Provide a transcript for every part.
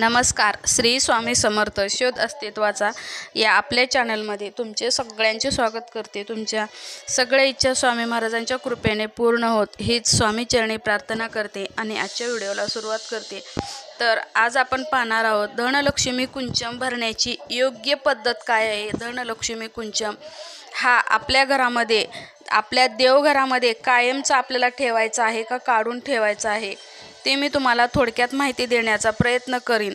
नमस्कार. श्री स्वामी समर्थ शोध अस्तित्वाचा या आपल्या चॅनलमध्ये तुमचे सगळ्यांचे स्वागत करते. तुमच्या सगळ्या इच्छा स्वामी महाराजांच्या कृपेने पूर्ण होत हीच स्वामी चरणी प्रार्थना करते आणि आजच्या व्हिडिओला सुरुवात करते. तर आज आपण पाहणार आहोत धनलक्ष्मी कुंचम भरण्याची योग्य पद्धत काय आहे. धनलक्ष्मी कुंचम हा आपल्या घरामध्ये, आपल्या देवघरामध्ये कायमचा आपल्याला ठेवायचा आहे का काढून ठेवायचा आहे ते मी तुम्हाला थोडक्यात माहिती देण्याचा प्रयत्न करीन.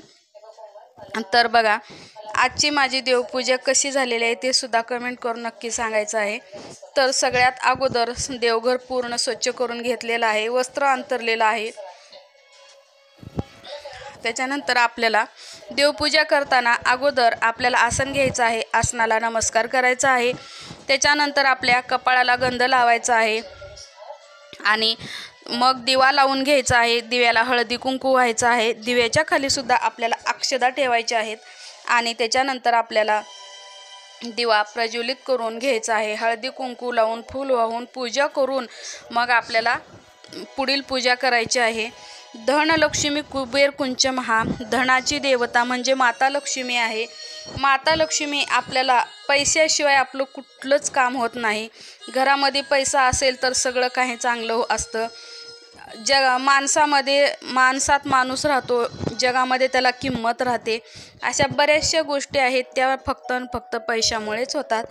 तर बघा, आजची माझी देवपूजा कशी झालेली आहे ते सुद्धा कमेंट करून नक्की सांगायचं आहे. तर सगळ्यात अगोदर देवघर पूर्ण स्वच्छ करून घेतलेलं आहे, वस्त्र अंतरलेलं आहे. त्याच्यानंतर आपल्याला देवपूजा करताना अगोदर आपल्याला आसन घ्यायचं आहे, आसनाला नमस्कार करायचा आहे. त्याच्यानंतर आपल्या कपाळाला गंध लावायचा आहे आणि मग दिवा लावून घ्यायचा आहे. दिव्याला हळदी कुंकू व्हायचं आहे. दिव्याच्या खाली सुद्धा आपल्याला अक्षदा ठेवायच्या आहेत आणि त्याच्यानंतर आपल्याला दिवा प्रज्वलित करून घ्यायचा आहे. हळदी कुंकू लावून फूल वाहून पूजा करून मग आपल्याला पुढील पूजा करायची आहे. धनलक्ष्मी कुबेर कुंचम हा धनाची देवता म्हणजे माता लक्ष्मी आहे. माता लक्ष्मी आपल्याला पैशाशिवाय आपलं कुठलंच काम होत नाही. घरामध्ये पैसा असेल तर सगळं काही चांगलं असतं. माणसात माणूस राहतो, जगामध्ये त्याला किंमत राहते. अशा बऱ्याचशा गोष्टी आहेत त्या फक्त पैशामुळेच होतात.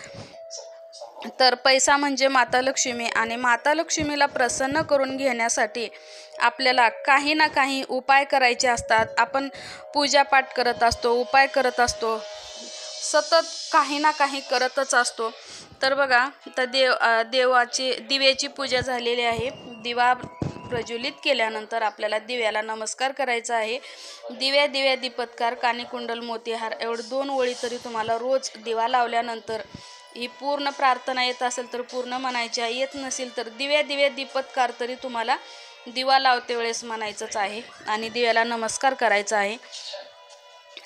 तर पैसा म्हणजे माता लक्ष्मी आणि माता लक्ष्मीला प्रसन्न करून घेण्यासाठी आपल्याला काही ना काही उपाय करायचे असतात. आपण पूजापाठ करत असतो, उपाय करत असतो, सतत काही ना काही करतच असतो. तर बघा, तर दिव्याची पूजा झालेली आहे. दिवा प्रज्वलित केल्यानंतर आपल्याला दिव्याला नमस्कार करायचा आहे. दिव्या दीपत्कार कानी कुंडल मोतीहार एवढे 2 ओळी तरी तुम्हाला रोज दिवा लावल्यानंतर ही पूर्ण प्रार्थना येत असेल तर पूर्ण म्हणायच्या, येत नसेल तर दिव्या दीपत्कार तरी तुम्हाला दिवा लावते वेळेस म्हणायचंच आहे आणि दिव्याला नमस्कार करायचा आहे.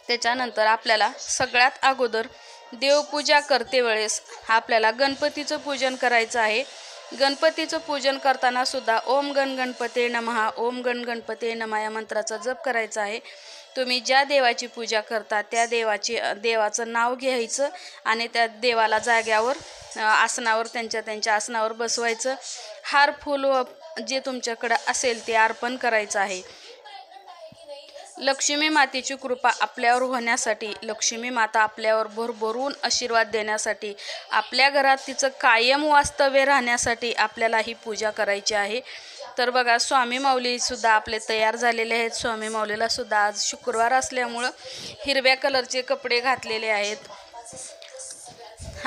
त्याच्यानंतर आपल्याला सगळ्यात अगोदर देवपूजा करते वेळेस आपल्याला गणपतीचं पूजन करायचं आहे. गणपतीचं पूजन करताना सुद्धा ओम गण गणपते नमः, ओम गण गणपते नमः या मंत्राचा जप करायचा आहे. तुम्ही ज्या देवाची पूजा करता त्या देवाचं नाव घ्यायचं आणि त्या देवाला जाग्यावर आसनावर त्यांच्या आसनावर बसवायचं. हार फूल जे तुमच्याकडं असेल ते अर्पण करायचं आहे. लक्ष्मी मातेची कृपा आपल्यावर होण्यासाठी, लक्ष्मी माता आपल्यावर भरभरून आशीर्वाद देण्यासाठी, आपल्या घरात तिचं कायम वास्तव्य राहण्यासाठी आपल्याला ही पूजा करायची आहे. तर बघा, स्वामी माऊली सुद्धा आपले तयार झालेले आहेत. स्वामी माऊलीला सुद्धा आज शुक्रवार असल्यामुळं हिरव्या कलरचे कपडे घातलेले आहेत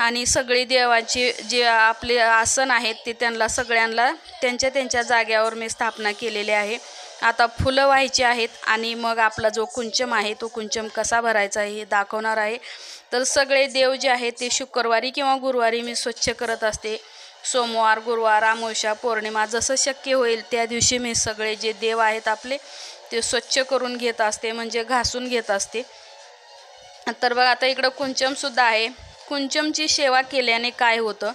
आणि सगळी देवाची जे आपले आसन आहेत ते त्यांना सगळ्यांना त्यांच्या जाग्यावर मी स्थापना केलेली आहे. आता फुलं व्हायची आहेत आणि मग आपला जो कुंचम आहे तो कुंचम कसा भरायचा आहे हे दाखवणार आहे. तर सगळे देव जे आहेत ते शुक्रवारी किंवा गुरुवारी मी स्वच्छ करत असते. सोमवार, गुरुवार, अमावस्या, पौर्णिमा जसं शक्य होईल त्या दिवशी मी सगळे जे देव आहेत आपले ते स्वच्छ करून घेत असते, म्हणजे घासून घेत असते. तर बघा, आता इकडं कुंचमसुद्धा आहे. कुंचमची सेवा केल्याने काय होतं,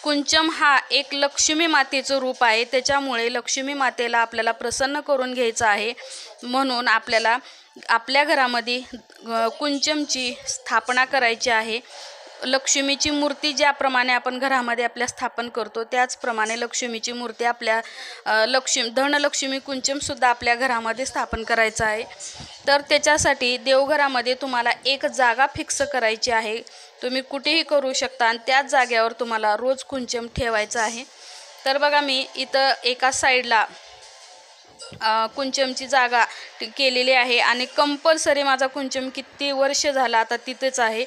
कुंचम हा एक लक्ष्मी मातेचं रूप आहे. त्याच्यामुळे लक्ष्मी मातेला आपल्याला प्रसन्न करून घ्यायचं आहे. म्हणून आपल्याला आपल्या घरामध्ये कुंचमची स्थापना करायची आहे. लक्ष्मीची मूर्ती ज्याप्रमाणे आपण घरामध्ये आपल्या स्थापन करतो त्याचप्रमाणे लक्ष्मीची मूर्ती आपल्या धनलक्ष्मी कुंचमसुद्धा आपल्या घरामध्ये स्थापन करायचं आहे. तर त्याच्यासाठी देवघरामध्ये तुम्हाला एक जागा फिक्स करायची आहे. तुम्ही कुठेही करू शकता आणि त्याच जाग्यावर तुम्हाला रोज कुंचम ठेवायचं आहे. तर बघा, मी इथं एका साईडला कुंचमची जागा केलेली आहे आणि कंपल्सरी माझा कुंचम किती वर्ष झाला आता तिथेच आहे.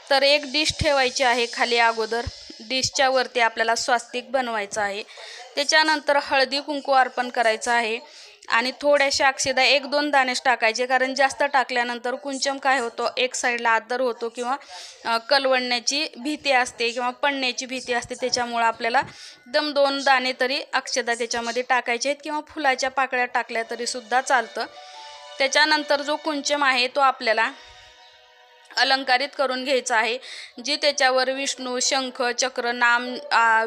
तर एक डिश ठेवायची आहे खाली अगोदर. डिशच्या वरती आपल्याला स्वास्तिक बनवायचं आहे. त्याच्यानंतर हळदी कुंकू अर्पण करायचं आहे आणि थोड्याशा अक्षदा 1-2 दाणेच टाकायचे, कारण जास्त टाकल्यानंतर कुंचम काय होतो, एक साईडला आदर होतो किंवा कलवडण्याची भीती असते किंवा पडण्याची भीती असते. त्याच्यामुळं आपल्याला 2 दाणे तरी अक्षदा त्याच्यामध्ये टाकायचे आहेत किंवा फुलाच्या पाकळ्या टाकल्या तरी सुद्धा चालतं. त्याच्यानंतर जो कुंचम आहे तो आपल्याला अलंकारित करून घ्यायचा आहे. जी त्याच्यावर विष्णू, शंख, चक्र,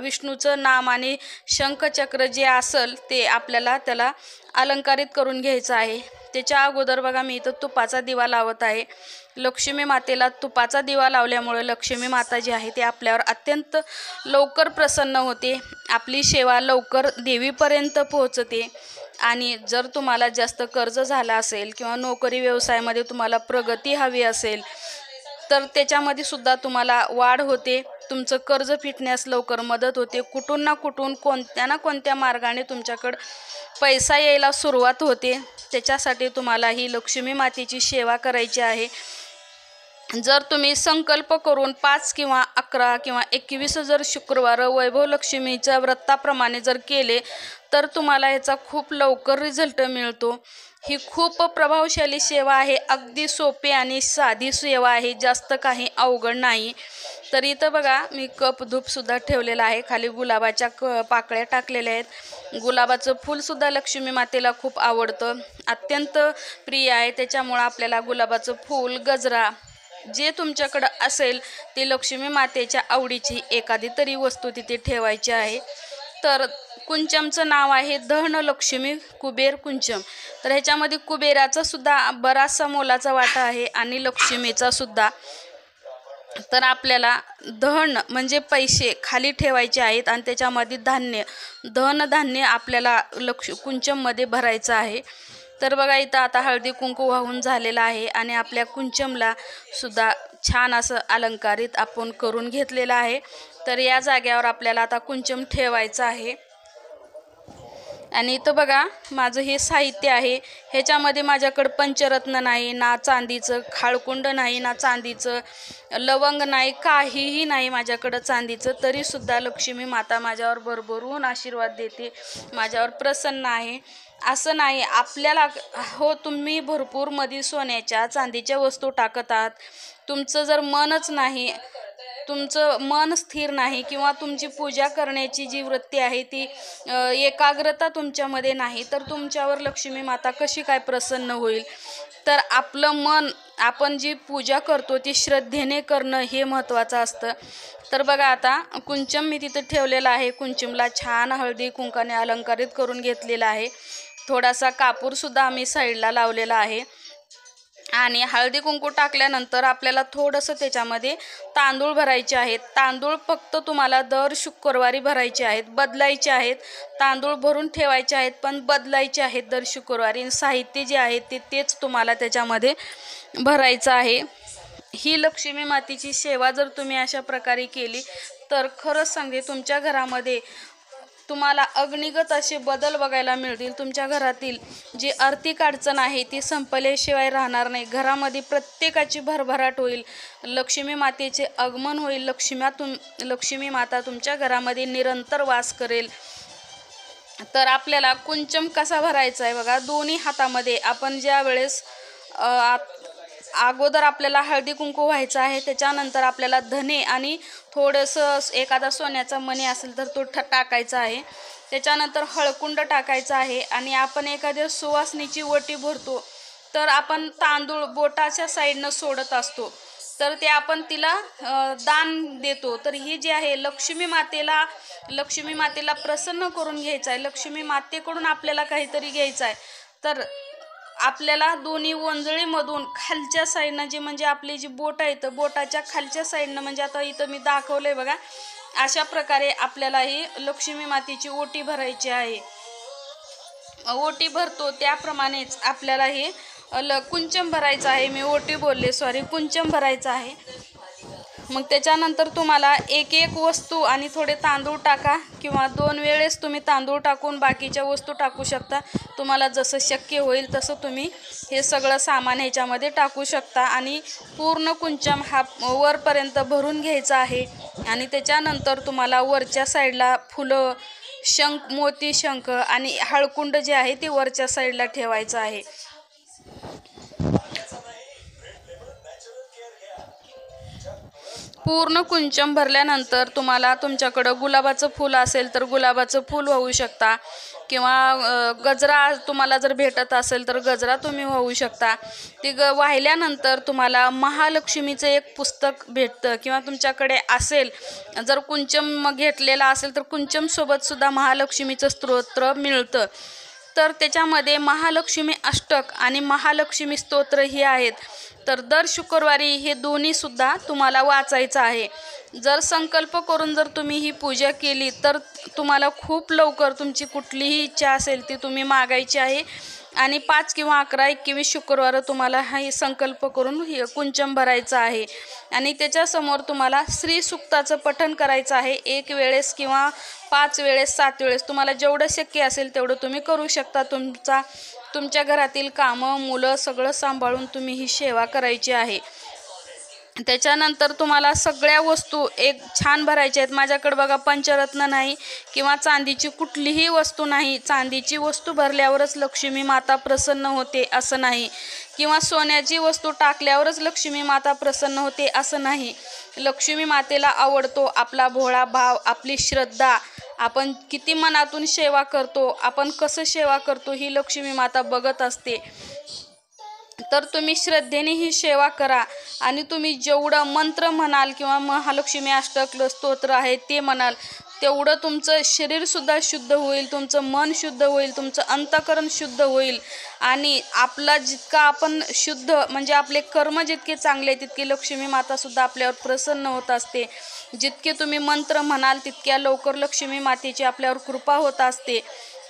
विष्णूचं नाम आणि शंख चक्र जे असेल ते आपल्याला त्याला अलंकारित करून घ्यायचं आहे. त्याच्या अगोदर बघा मी इथं तुपाचा दिवा लावत आहे. लक्ष्मी मातेला तुपाचा दिवा लावल्यामुळे लक्ष्मी माता जी आहे ती आपल्यावर अत्यंत लवकर प्रसन्न होते, आपली सेवा लवकर देवीपर्यंत पोहोचते. आणि जर तुम्हाला जास्त कर्ज झाला असेल किंवा नोकरी व्यवसायामध्ये तुम्हाला प्रगती हवी असेल तर त्याच्यामध्ये सुद्धा तुम्हाला वाढ होते. तुमचं कर्ज फिटण्यास लवकर मदत होते. कुठून ना कुठून कोणत्या ना कोणत्या मार्गाने तुमच्याकडं पैसा यायला सुरुवात होते. त्याच्यासाठी तुम्हाला ही लक्ष्मी मातेची सेवा करायची आहे. जर तुम्ही संकल्प करून 5 किंवा 11 किंवा 21 जर शुक्रवार वैभव लक्ष्मीच्या व्रताप्रमाणे जर केले तर तुम्हाला याचा खूप लवकर रिझल्ट मिळतो. ही खूप प्रभावशाली सेवा आहे. अगदी सोपी आणि साधी सेवा आहे, जास्त काही अवघड नाही. तर इथं बघा मी कप धूपसुद्धा ठेवलेला आहे. खाली गुलाबाच्या पाकळ्या टाकलेल्या आहेत. गुलाबाचं फूलसुद्धा लक्ष्मी मातेला खूप आवडतं, अत्यंत प्रिय आहे. त्याच्यामुळं आपल्याला गुलाबाचं फूल, गजरा जे तुमच्याकडं असेल ती लक्ष्मी मातेच्या आवडीची एखादी तरी वस्तू तिथे ठेवायची आहे. तर कुंचमचं नाव आहे धनलक्ष्मी कुबेर कुंचम. तर ह्याच्यामध्ये कुबेराचा सुद्धा बराचसा मोलाचा वाटा आहे आणि लक्ष्मीचा सुद्धा. तर आपल्याला धन म्हणजे पैसे खाली ठेवायचे आहेत आणि त्याच्यामध्ये धान्य, धनधान्य आपल्याला कुंचममध्ये भरायचं आहे. तर बघा इथं आता हळदी कुंकू वाहून झालेलं आहे आणि आपल्या कुंचमला सुद्धा छान असं अलंकारित आपण करून घेतलेलं आहे. तर या जाग्यावर आपल्याला आता कुंचम ठेवायचं आहे. आणि इथं बघा माझं हे साहित्य आहे. ह्याच्यामध्ये माझ्याकडं पंचरत्न नाही, ना चांदीचं खाळकुंड नाही, ना चांदीचं लवंग नाही, काहीही नाही माझ्याकडं चांदीचं. तरीसुद्धा लक्ष्मी माता माझ्यावर भरभरून आशीर्वाद देते, माझ्यावर प्रसन्न आहे. असं नाही आपल्याला हो तुम्ही भरपूर मध्ये सोन्याच्या चांदीच्या वस्तू टाकत आहात, तुमचं जर मनच नाही, तुमचं मन स्थिर नाही किंवा तुमची पूजा करण्याची जी वृत्ती आहे ती एकाग्रता तुमच्यामध्ये नाही तर तुमच्यावर लक्ष्मी माता कशी काय प्रसन्न होईल. तर आपलं मन, आपण जी पूजा करतो ती श्रद्धेने करणं हे महत्त्वाचं असतं. तर बघा आता कुंचम मी तिथं ठेवलेला आहे. कुंचमला छान हळदी कुंकाने अलंकारित करून घेतलेला आहे. थोडासा कापूरसुद्धा आम्ही साईडला लावलेला आहे. आणि हळदी कुंकू टाकल्यानंतर आपल्याला थोडंसं त्याच्यामध्ये तांदूळ भरायचे आहेत. तांदूळ फक्त तुम्हाला दर शुक्रवारी भरायचे आहेत, बदलायचे आहेत. तांदूळ भरून ठेवायचे आहेत पण बदलायचे आहेत दर शुक्रवारी. साहित्य जे आहे तेच तुम्हाला त्याच्यामध्ये भरायचं आहे. ही लक्ष्मी मातेची सेवा जर तुम्ही अशा प्रकारे केली तर खरंच सांगते तुमच्या घरामध्ये तुम्हाला अगणिगत असे बदल बघायला मिळतील. तुमच्या घरातील जी आर्थिक अडचण आहे ती संपल्याशिवाय राहणार नाही. घरामध्ये प्रत्येकाची भरभराट होईल, लक्ष्मी मातेचे आगमन होईल. लक्ष्मी माता तुमच्या घरामध्ये निरंतर वास करेल. तर आपल्याला कुंचम कसा भरायचा आहे बघा. दोन्ही हातामध्ये आपण ज्या वेळेस अगोदर आपल्याला हळदी कुंकू व्हायचं आहे, त्याच्यानंतर आपल्याला धने आणि थोडंसं एखादा सोन्याचा मणी असेल तर तो टाकायचा आहे. त्याच्यानंतर हळकुंड टाकायचा आहे आणि आपण एखाद्या सुवासनीची वटी भरतो तर आपण तांदूळ बोटाच्या साईडनं सोडत असतो, तर ते आपण तिला दान देतो. तर ही जी आहे लक्ष्मी मातेला प्रसन्न करून घ्यायचं आहे. लक्ष्मी मातेकडून आपल्याला काहीतरी घ्यायचं आहे. तर आपल्याला दोन्ही वंजळीमधून खालच्या साईडनं जी म्हणजे आपली जी बोट आहे तर बोटाच्या खालच्या साईडनं म्हणजे आता इथं मी दाखवलंय बघा, अशा प्रकारे आपल्याला ही लक्ष्मी मातेची ओटी भरायची आहे. ओटी भरतो त्याप्रमाणेच आपल्याला हे कुंचम भरायचं आहे. मी ओटी बोलले, सॉरी, कुंचम भरायचं आहे. मग त्याच्यानंतर तुम्हाला एक वस्तू आणि थोडे तांदूळ टाका किंवा 2 वेळेस तुम्ही तांदूळ टाकून बाकीच्या वस्तू टाकू शकता. तुम्हाला जसं शक्य होईल तसं तुम्ही हे सगळं सामान ह्याच्यामध्ये टाकू शकता. आणि पूर्ण कुंचम हा वरपर्यंत भरून घ्यायचा आहे. आणि त्याच्यानंतर तुम्हाला वरच्या साईडला फुलं, मोती शंख आणि हळकुंड जे आहे ते वरच्या साईडला ठेवायचं आहे. पूर्ण कुंचम भरल्यानंतर तुम्हाला तुमच्याकडं गुलाबाचं फूल असेल तर गुलाबाचं फूल वाहू शकता किंवा गजरा तुम्हाला जर भेटत असेल तर गजरा तुम्ही वाहू शकता. ते वाहिल्यानंतर तुम्हाला महालक्ष्मीचं एक पुस्तक भेटतं किंवा तुमच्याकडे असेल जर कुंचम घेतलेला असेल तर कुंचमसोबत सुद्धा महालक्ष्मीचं स्तोत्र मिळतं. तर त्याच्यामध्ये महालक्ष्मी अष्टक आणि महालक्ष्मी स्तोत्र हे आहेत. तर दर शुक्रवारी हे दोन्हीसुद्धा तुम्हाला वाचायचं आहे. जर संकल्प करून जर तुम्ही ही पूजा केली तर तुम्हाला खूप लवकर तुमची कुठलीही इच्छा असेल ती तुम्ही मागायची आहे. आणि 5 किंवा 11, 21 शुक्रवार तुम्हाला हा संकल्प करून कुंचम भरायचा आहे. आणि त्याच्यासमोर तुम्हाला श्री सुक्ताचं पठण करायचं आहे. 1 वेळेस किंवा 5 वेळेस, 7 वेळेस तुम्हाला जेवढं शक्य असेल तेवढं तुम्ही करू शकता. तुमच्या घरातील कामं, मुलं सगळं सांभाळून तुम्ही ही सेवा करायची आहे. त्याच्यानंतर तुम्हाला सगळ्या वस्तू एक छान भरायच्या आहेत. माझ्याकडे बघा पंचरत्न नाही किंवा चांदीची कुठलीही वस्तू नाही. चांदीची वस्तू भरल्यावरच लक्ष्मी माता प्रसन्न होते असं नाही, किंवा सोन्याची वस्तू टाकल्यावरच लक्ष्मी माता प्रसन्न होते असं नाही. लक्ष्मी मातेला आवडतो आपला भोळा भाव, आपली श्रद्धा, आपण किती मनातून सेवा करतो, आपण कसं सेवा करतो ही लक्ष्मी माता बघत असते. तर तुम्ही श्रद्धेने ही सेवा करा. आणि तुम्ही जेवढं मंत्र म्हणाल किंवा महालक्ष्मी अष्टक स्तोत्र आहे ते म्हणाल तेवढं तुमचं शरीरसुद्धा शुद्ध होईल, तुमचं मन शुद्ध होईल, तुमचं अंतःकरण शुद्ध होईल. आणि आपला जितका आपण शुद्ध म्हणजे आपले कर्म जितके चांगले तितके लक्ष्मी मातासुद्धा आपल्यावर प्रसन्न होत असते. जितके तुम्ही मंत्र म्हणाल तितक्या लवकर लक्ष्मी मातेची आपल्यावर कृपा होत असते.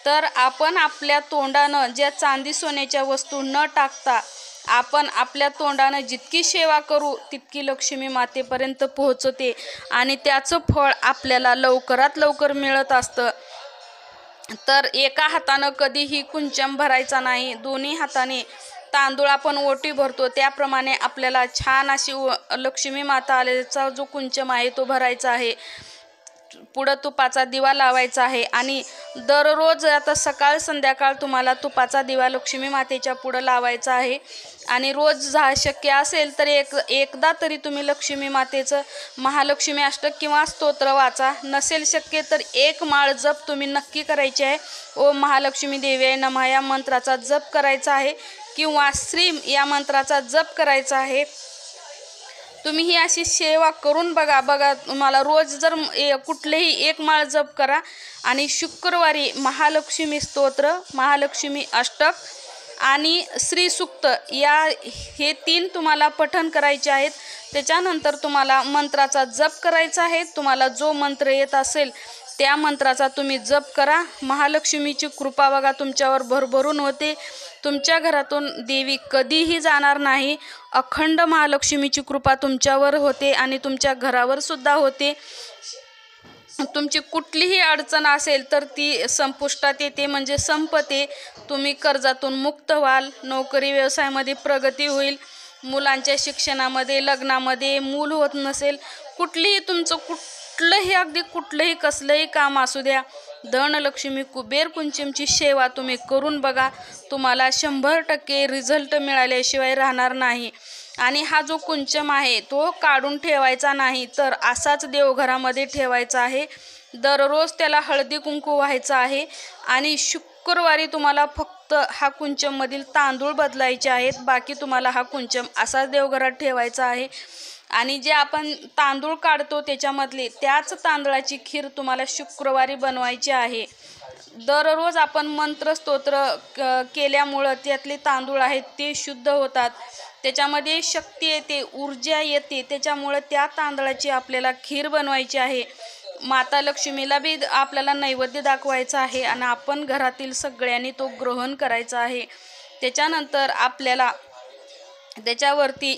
तर आपण आपल्या तोंडानं ज्या चांदी सोन्याच्या वस्तू न टाकता आपण आपल्या तोंडानं जितकी सेवा करू तितकी लक्ष्मी मातेपर्यंत पोहोचते आणि त्याचं फळ आपल्याला लवकरात लवकर मिळत असतं. तर एका हातानं कधीही कुंचम भरायचा नाही, दोन्ही हाताने तांदूळ आपण ओटी भरतो त्याप्रमाणे आपल्याला छान अशी लक्ष्मी माता आलेचा जो कुंचम आहे तो भरायचा आहे. पुढं तुपाचा दिवा लावायचा आहे. आणि दररोज आता सकाळ संध्याकाळ तुम्हाला तुपाचा दिवा लक्ष्मी मातेच्या पुढं लावायचा आहे. आणि रोज शक्य असेल तर एकदा तरी तुम्ही लक्ष्मी मातेचं महालक्ष्मी अष्टक किंवा स्तोत्र वाचा. नसेल शक्य तर 1 माळ जप तुम्ही नक्की करायची आहे. ओम महालक्ष्मी देवी नमः या मंत्राचा जप करायचा आहे किंवा श्रीम या मंत्राचा जप करायचा आहे. तुम्ही ही अशी सेवा करून बघा. तुम्हाला रोज जर कुठलेही 1 माळ जप करा आणि शुक्रवारी महालक्ष्मी स्तोत्र, महालक्ष्मी अष्टक आणि श्री सुक्त हे 3 तुम्हाला पठण करायचे आहेत. त्याच्यानंतर तुम्हाला मंत्राचा जप करायचा आहे. तुम्हाला जो मंत्र येत असेल त्या मंत्राचा तुम्ही जप करा. महालक्ष्मीची कृपा बघा तुमच्यावर भरभरून होते. तुमच्या घरातून देवी कधीही जाणार नाही. अखंड महालक्ष्मीची कृपा तुमच्यावर होते आणि तुमच्या घरावर सुद्धा होते. तुमची कुठलीही अडचण असेल तर ती संपुष्टात येते म्हणजे संपते. तुम्ही कर्जातून मुक्त व्हाल, नोकरी व्यवसायामध्ये प्रगती होईल, मुलांच्या शिक्षणामध्ये, लग्नामध्ये, मूल होत नसेल, तुमचं कुठलंही कसलंही काम असू द्या, धनलक्ष्मी कुबेर कुंचमची सेवा तुम्ही करून बघा. तुम्हाला 100% रिझल्ट मिळाल्याशिवाय राहणार नाही. आणि हा जो कुंचम आहे तो काढून ठेवायचा नाही, तर असाच देवघरामध्ये ठेवायचा आहे. दररोज त्याला हळदी कुंकू व्हायचं आहे. आणि शुक्रवारी तुम्हाला फक्त हा कुंचममधील तांदूळ बदलायचे आहेत. बाकी तुम्हाला हा कुंचम असाच देवघरात ठेवायचा आहे. आणि जे आपण तांदूळ काढतो त्याच्यामधले त्याच तांदळाची खीर तुम्हाला शुक्रवारी बनवायची आहे. दररोज आपण मंत्र स्तोत्र केल्यामुळं त्यातले तांदूळ आहेत ते शुद्ध होतात, त्याच्यामध्ये शक्ती येते, ऊर्जा येते. त्याच्यामुळं त्या तांदळाची आपल्याला खीर बनवायची आहे. माता लक्ष्मीला बी आपल्याला नैवेद्य दाखवायचा आहे आणि आपण घरातील सगळ्यांनी तो ग्रहण करायचा आहे. त्याच्यानंतर आपल्याला त्याच्यावरती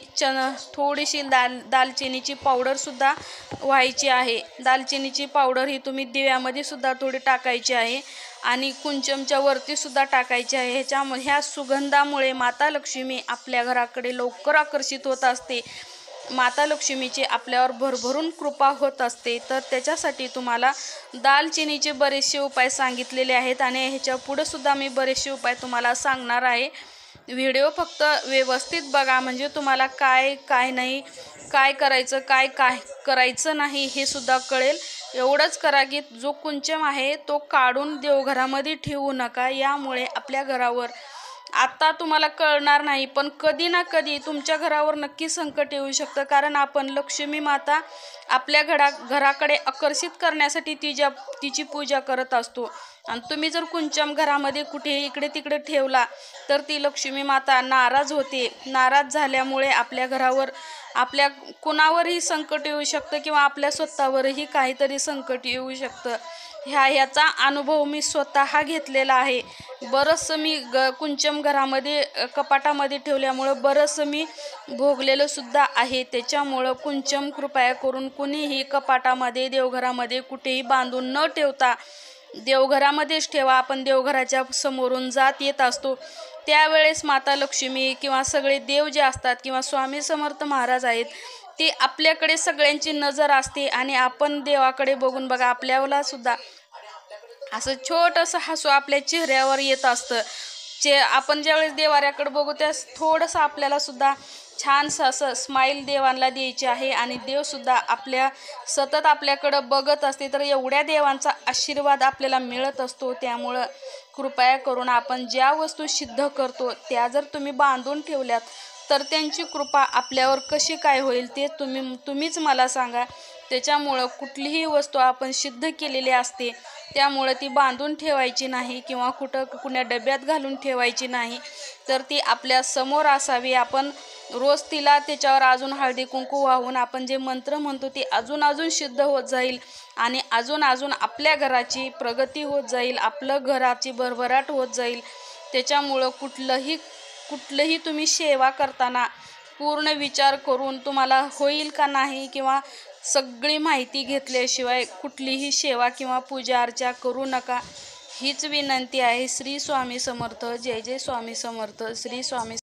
थोडीशी दालचिनीची पावडरसुद्धा व्हायची आहे. दालचिनीची पावडर ही तुम्ही दिव्यामध्ये सुद्धा थोडी टाकायची आहे आणि कुंचमच्या वरती सुद्धा टाकायची आहे. ह्या सुगंधामुळे माता लक्ष्मी आपल्या घराकडे लवकर आकर्षित होत असते. माता लक्ष्मीची आपल्यावर भरभरून कृपा होत असते. तर त्याच्यासाठी तुम्हाला दालचिनीचे बरेचसे उपाय सांगितलेले आहेत आणि ह्याच्या पुढे सुद्धा मी बरेचसे उपाय तुम्हाला सांगणार आहे. व्हिडिओ फक्त व्यवस्थित बघा म्हणजे तुम्हाला काय नाही, काय करायचं काय करायचं नाही हे सुद्धा कळेल. एवढंच करा की जो कुंचम आहे तो काढून देवघरामध्ये ठेवू नका. यामुळे आपल्या घरावर आता तुम्हाला कळणार नाही, पण कधी ना कधी तुमच्या घरावर नक्की संकट येऊ शकतं. कारण आपण लक्ष्मी माता आपल्या घराकडे आकर्षित करण्यासाठी तिची पूजा करत असतो. आणि तुम्ही जर कुंचम घरामध्ये कुठेही इकडे तिकडे ठेवला तर ती लक्ष्मी माता नाराज होते. नाराज झाल्यामुळे आपल्या घरावर आपल्या कुणावरही संकट येऊ शकतं किंवा आपल्या स्वतःवरही काहीतरी संकट येऊ शकतं. ह्याचा अनुभव मी स्वतः घेतलेला आहे. बरंचसं मी कुंचम घरामध्ये कपाटामध्ये ठेवल्यामुळं बरंचसं मी भोगलेलं सुद्धा आहे. त्याच्यामुळं कुंचम कृपया करून कुणीही कपाटामध्ये देवघरामध्ये कुठेही बांधून न ठेवता देवघरामध्येच ठेवा. आपण देवघराच्या समोरून जात येत असतो त्यावेळेस माता लक्ष्मी किंवा सगळे देव जे असतात किंवा स्वामी समर्थ महाराज आहेत ते आपल्याकडे सगळ्यांची नजर असते. आणि आपण देवाकडे बघून बघा, आपल्याला सुद्धा असं छोटंसं हसू आपल्या चेहऱ्यावर येत असतं. आपण ज्यावेळेस देवाऱ्याकडे बघू त्यास थोडंसं आपल्याला सुद्धा छानसं असं स्माईल देवांना द्यायची आहे. आणि देवसुद्धा सतत आपल्याकडं बघत असते. तर एवढ्या देवांचा आशीर्वाद आपल्याला मिळत असतो. त्यामुळं कृपया करून आपण ज्या वस्तू सिद्ध करतो त्या जर तुम्ही बांधून ठेवल्यात तर त्यांची कृपा आपल्यावर कशी काय होईल ते तुम्हीच मला सांगा. त्याच्यामुळं कुठलीही वस्तू आपण सिद्ध केलेली असते त्यामुळं ती बांधून ठेवायची नाही किंवा कुण्या डब्यात घालून ठेवायची नाही, तर ती आपल्या समोर असावी. आपण रोज तिला त्याच्यावर अजून हळदी कुंकू वाहून आपण जे मंत्र म्हणतो ते अजून सिद्ध होत जाईल आणि अजून आपल्या घराची प्रगती होत जाईल, आपलं घराची भरभराट होत जाईल. त्याच्यामुळं कुठलंही तुम्ही सेवा करताना पूर्ण विचार करून तुम्हाला होईल का नाही किंवा सगळी माहिती घेतल्याशिवाय कुठलीही सेवा किंवा पूजा अर्चा करू नका, हीच विनंती आहे. श्री स्वामी समर्थ. जय जय स्वामी समर्थ. श्री स्वामी